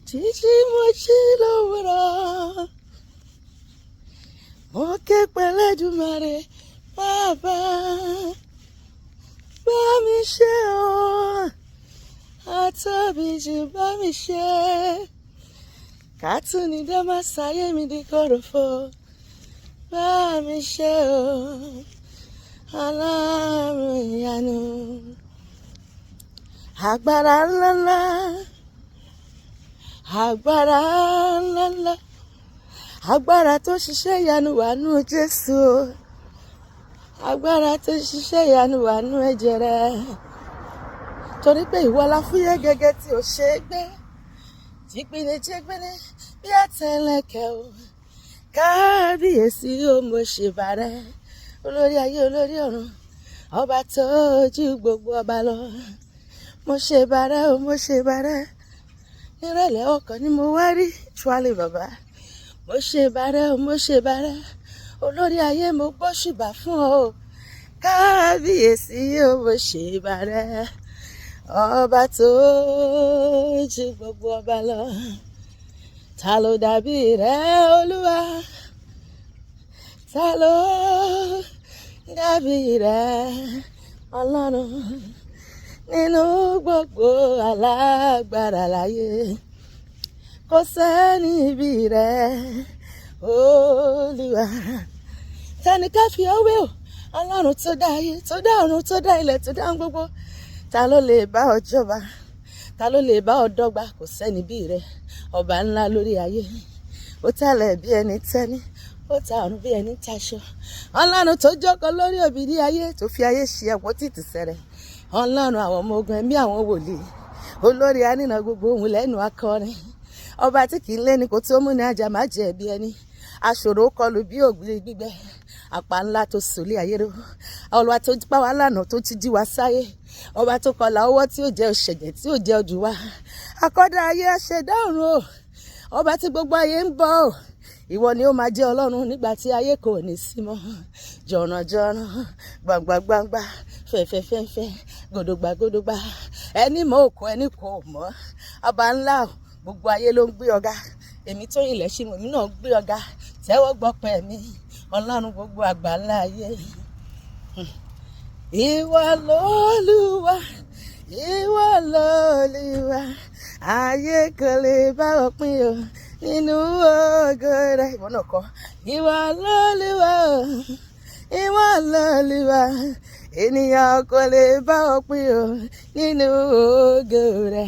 Jíjí mo jí lówùúrọ̀, mo ké pe Olódùmarè, Bàbá, bá mi ṣe o, àtóbi jù bá mi ṣe, kátúni dá má sáyé mi di kòròfo, bá mi ṣe o, Ọlọ́run ìyanu. Agbára ńláńlá, agbára ńláńlá, agbára tó ṣiṣẹ́ ìyanu wà nú Jésù, agbára tó ṣiṣẹ́ ìyanu wà nú ẹ̀jẹ̀ rẹ̀, torí pé ìwọ la fúyẹ́ gẹ́gẹ́ tí ò ṣe é gbé, jìgbìnìjìgbìnì bí àtẹlẹkẹ̀ o, kábíyèsí o mo ṣèbà rẹ, olórí ayé olórí ọ̀run, ọba tó ju gbogbo ọba lọ, mo ṣèbà rẹ o mo ṣèbà rẹ, nírẹ̀lẹ̀ ọkàn ni mo wá rí ṣùálẹ̀ bàbá, mo ṣèbà rẹ o mo ṣèbà rẹ, olórí ayé mo gbóṣùbà fún ọ, kábíyèsí o mo ṣèbà rẹ, ọba tó ju gbogbo ọba lọ, ta ló dàbí rẹ olúwa, ta ló dàbí rẹ ọlọ́run, nínú gbogbo alágbára láyé, kò sẹ́ni bí rẹ olúwa, tani ká fi ọwé o, ọlọ́run tó dá ayé, tó dá ọ̀run, tó dá ilẹ̀, tó dá gbogbo, ta ló lè bá ọ jọba, ta ló lè bá ọ dọ́gba, kò sẹ́ni bí rẹ, ọba ńlá lórí ayé, ó tàlẹ̀ bí ẹni tẹ́ni, ó ta ọ̀run bí ẹni taṣọ, ọlọ́run tó jókòó lórí òbírí ayé, tó fi ayé ṣe àpótí ìtìsẹ̀rẹ̀, ọlọ́run àwọn ọmọ ogun ẹ̀mí àwọn wòlíì, olórí anínà gbogbo ohun lẹ́nu akọrin, ọba tí kì í lẹ́ni kò tó mú ní ajá má jẹ́ ẹ̀bi ẹni, aṣòro kọlù bí ògbìn gbígbẹ, àpá ńlá tó sòlé ayé ró, ọlọ́wà tó pa wá lánàá tó ti jí wá sáyé, ọba tó kọlà ọwọ́ tí ó jẹ́ òṣèjẹ̀ tí ó jẹ́ ojú wa, akọ́dá ayé aṣẹ̀dá ọ̀run o, ọba tí gbogbo ayé ń bọ̀ o, ìwọ ni ó máa jẹ́ ọlọ́run nígbà tí ayé kò ní sí mọ́, jọ̀rànjọ̀ràn, gbàngbàngbàngbà, fẹ̀fẹ̀fẹ̀fẹ̀, gòdògbàgòdògbà, ẹni mọ̀ òkú ẹni kò mọ̀, ọba ńlá gbogbo ayé ló ń gbé ọ̀gá, èmi tó ilẹ̀ ṣe mọ̀ mí náà gbé ọ̀gá, tẹ́wọ́ gbọ́pẹ́ mi, ọlọ́run gbogbo àgbáńlá ayé. Ìwọ lolúwa, ìwọ lolúwa, ayé kò lè bá ọ pín o, nínú ògo rẹ, ìwọ náà kọ, ìwọ lolúwa, ìwọ lolúwa, ènìyàn kò lè bá ọ pín o, nínú ògo rẹ.